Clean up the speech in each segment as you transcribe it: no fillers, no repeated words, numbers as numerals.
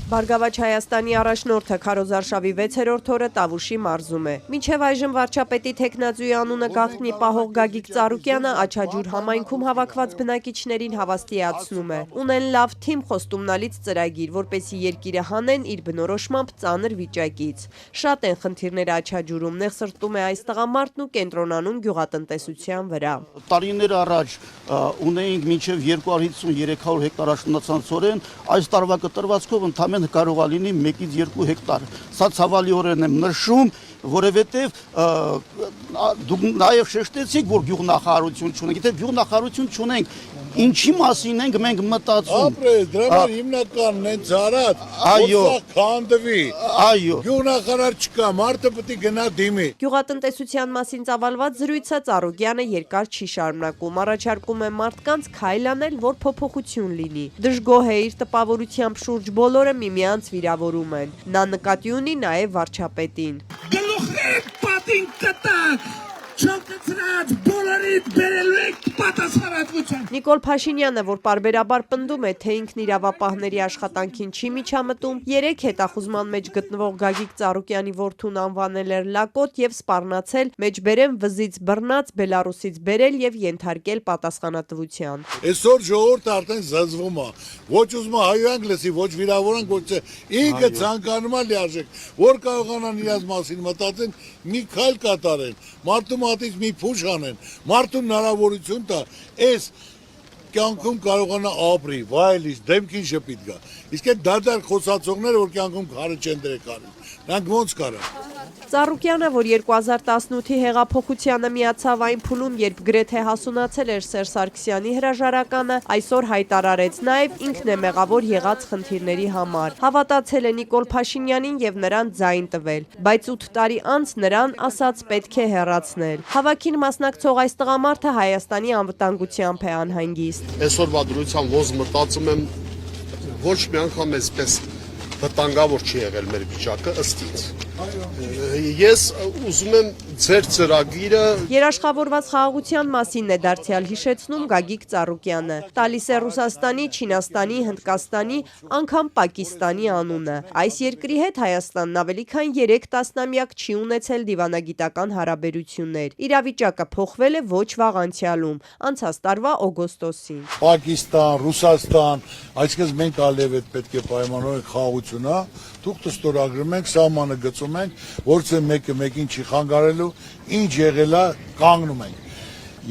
Բարգավաճ Հայաստանի առաջնորդը Քարոզարշավի 6-րդ օրը Տավուշի մարզում է։ Մինչև այժմ վարչապետի թեկնածուի անունը գաղտնի պահող Գագիկ Ծառուկյանը Աչաջուր համայնքում հավաքված բնակիչներին հավաստիացնում է։ Ունեն լավ թիմ խոստումնալից ծրագիր, որպեսզի երկիրը հանեն իր բնորոշմամբ ծանր վիճակից։ Շատ են խնդիրները Աչաջուրում, նեղսրտում է այս տղամարդն ու կենտրոնանում գյուղատնտեսության վրա։ Տարիներ առաջ ունեինք մինչև 250-300 հեկտար աշնանացորեն, այս տարվա կտրվածքով ընդամենը կարող է լինի 1-ից 2 հեկտար։ Սա ցավալիորեն եմ նշում, որովհետև դուք նաև շեշտեցիք, որ գյուղնախարարություն չունենք, եթե գյուղնախարարություն չունենք, ինչի մասին ենք մենք մտածում։ Ապրես, դրա համար հիմնականն են ծառատ, որ քանդվի։ Այո։ Գյուղնախարար չկա, մարդը պետք է գնա դիմի։ Գյուղատնտեսության մասին ծավալված զրույցը Ծառուկյանը երկար չի շարունակում, առաջարկում է մարդկանց քայլ անել, որ փոփոխություն լինի։ Դժգոհ է իր տպավորությամբ շուրջ բոլորը միմյանց վիրավորում են։ Նա նկատի ունի նաև վարչապետին։ Գլուխներդ պատին կտակ, չոքացրած բոլորիդ բերելու եք պատասխանատվության։ Նիկոլ Փաշինյանը, որ պարբերաբար պնդում է, թե ինքն իրավապահների աշխատանքին չի միջամտում, 3 հետախուզման մեջ գտնվող Գագիկ Ծառուկյանի որդուն անվանել էր լակոտ եւ սպառնացել մեջբերեմ վզից բռնած Բելարուսից բերել եւ ենթարկել պատասխանատվության։ Այսօր ժողովուրդը արդեն զզվում է։ Ոչ ուզում է հայանք լսի, ոչ վիրավորանք, ոչ ինքը ցանկանում է լիարժեք, որ կարողանան իրաց մասին մտածեն, մի քայլ կատարեն, մարդու մատից մի փուշ անեն, մարդուն հնարավորություն տա, այս կյանքում կարողանա ապրի, վայելից, դեմքին շպիտ գա։ Իսկ այդ դադար խոսացողները, որ կյանքում քարը չեն դրել, նրանք ոնց կարան։ Ծառուկյանը, որ 2018-ի հեղափոխությանը միացավ այն փուլում, երբ գրեթե հասունացել էր Սերժ Սարգսյանի հրաժարականը, այսօր հայտարարեց նաև ինքն է մեղավոր եղած խնդիրների համար։ Հավատացել է Նիկոլ Փաշինյանին եւ նրան ձայն տվել, բայց 8 տարի անց նրան ասաց պետք է հեռացնել։ Հավաքին մասնակցող այս տղամարդը Հայաստանի անվտանգությամբ է անհանգիստ։ Այսօրվա դրությամբ ոնց մտածում եմ, ոչ մի անգամ այսպես վտանգավոր չի եղել մեր վիճակը ըստ ինձ։ Ես ուզում եմ ձեր ծրագիրը Երաշխավորված խաղաղության մասին է դարձյալ հիշեցնում Գագիկ Ծառուկյանը։ Տալիս է Ռուսաստանի, Չինաստանի, Հնդկաստանի, անգամ Պակիստանի անունը։ Այս երկրի հետ Հայաստանն ավելի քան 3 տասնամյակ չի ունեցել դիվանագիտական հարաբերություններ։ Իրավիճակը փոխվել է ոչ վաղ անցյալում, անցած տարվա օգոստոսին։ Պակիստան, Ռուսաստան, այսինքն մենք ալև այդ պետք է պայմանավորենք խաղաղությունը, դուք ստորագրում ենք, սահմանը գծում ենք, որցե մեկը մեկին չի խանգարելու, ինչ եղել է կանգնում ենք։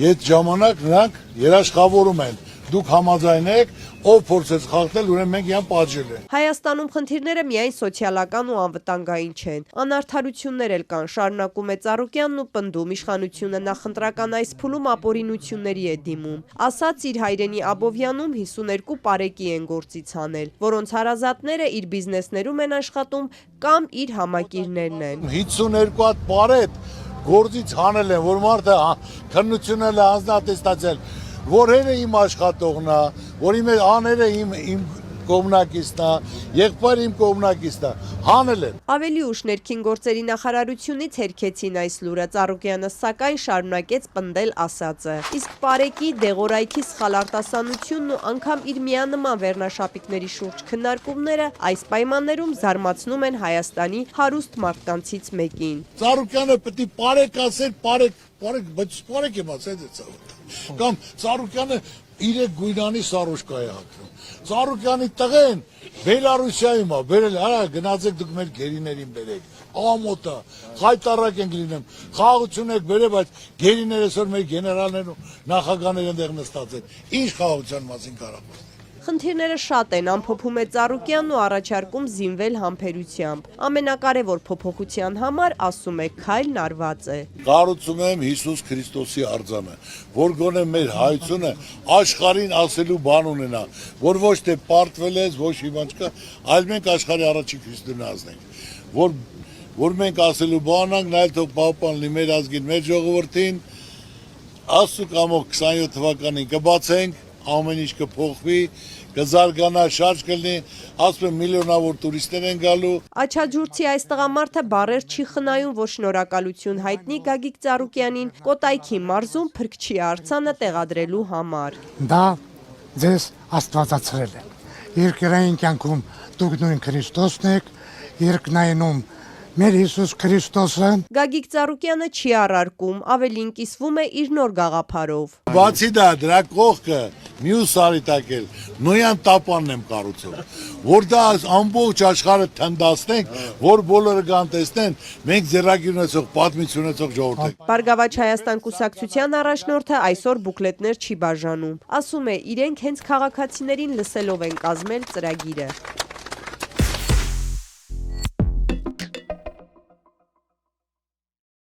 Այդ ժամանակ նրանք երաշխավորում են, դուք համաձայնեք, ով փորձեց խախտել, ուրեմն մենք իրան պատժել ենք։ Հայաստանում խնդիրները միայն սոցիալական ու անվտանգային չեն։ Անարդարություններ էլ կան, շարունակում է Ծառուկյանն ու պնդում, իշխանությունը նախընտրական այս փուլում ապօրինությունների է դիմում։ Ասաց իր հայրենի Աբովյանում 52 պարեկի են գործից հանել, որոնց հարազատները իր բիզնեսներում են աշխատում կամ իր համակիրներն են։ 52 հատ պարետ գործից հանել են, որ մարդը քննություն է հանձնատեստացել, որ հերը իմ աշխատողն է, որ իմ աները իմ կողմնակիցն է, եղբայրը իմ կողմնակիցն է, հանել են։ Ավելի ուշ ներքին գործերի նախարարությունից հերքեցին այս լուրը, Ծառուկյանը սակայն շարունակեց պնդել ասածը։ Իսկ Պարեկի դեղորայքի սխալ արտասանությունն ու անգամ իր միանման վերնաշապիկների շուրջ քննարկումները այս պայմաններում զարմացնում են Հայաստանի հարուստ մարդկանցից մեկին։ Ծառուկյանը պետք է Պարեկ ասել, բայց Պարեկ եմ ասել կամ Ծառուկյանը 3 գույնանի սարոշկա է հագնում։ Ծառուկյանի տղեն Բելարուսիայում է, բերել, արա գնացեք դուք մեր գերիներին բերեք, ամոթը, խայտարակ ենք լինում, խաղաղություն եք բերել, բայց գերիները այսօր մեր գեներալներն ու նախագահները այնտեղ նստած են, ինչ խաղաղության մասին կարող է։ Խնդիրները շատ են, ամփոփում է Ծառուկյանն ու առաջարկում զինվել համբերությամբ։ Ամենակարևոր փոփոխության համար, ասում է, քայլն արված է։ Կառուցում եմ Հիսուս Քրիստոսի արձանը, որ գոնե մեր հայությունը աշխարհին ասելու բան ունենա, որ ոչ թե պարտվել ես, ոչ իման չկա, այլ մենք աշխարհի առաջին քրիստոնեազն ենք, որ մենք ասելու բան ենք, նայել թող պահպան լինի մեր ազգին, մեր ժողովրդին, Աստծո կամոք 27 թվականին կբացենք, ամեն ինչ կփոխվի, կզարգանա, շարժ կլինի, ասում եմ միլիոնավոր տուրիստներ են գալու։ Աչաջուրցի այս տղամարդը բառեր չի խնայում, որ շնորհակալություն հայտնի Գագիկ Ծառուկյանին Կոտայքի մարզում փրկչի արձանը տեղադրելու համար։ Դա ձեզ աստվածացրել է։ երկրային կյանքում դուք նույն Քրիստոսն եք, երկնայնում մեր Հիսուս Քրիստոսը։ Գագիկ Ծառուկյանը չի առարկում, ավելին կիսվում է իր նոր գաղափարով։ Բացի դա, դրա կողքը մյուս արիտակել նոյան տապանն եմ կառուցում, որ դա ամբողջ աշխարհը թնդացնենք, որ բոլորը կան տեսնեն, մենք ձեռագիր ունեցող, պատմություն ունեցող ժողովուրդ ենք։ Բարգավաճ Հայաստան կուսակցության առաջնորդը այսօր բուկլետներ չի բաժանում։ Ասում է, իրենք հենց քաղաքացիներին լսելով են կազմել ծրագիրը։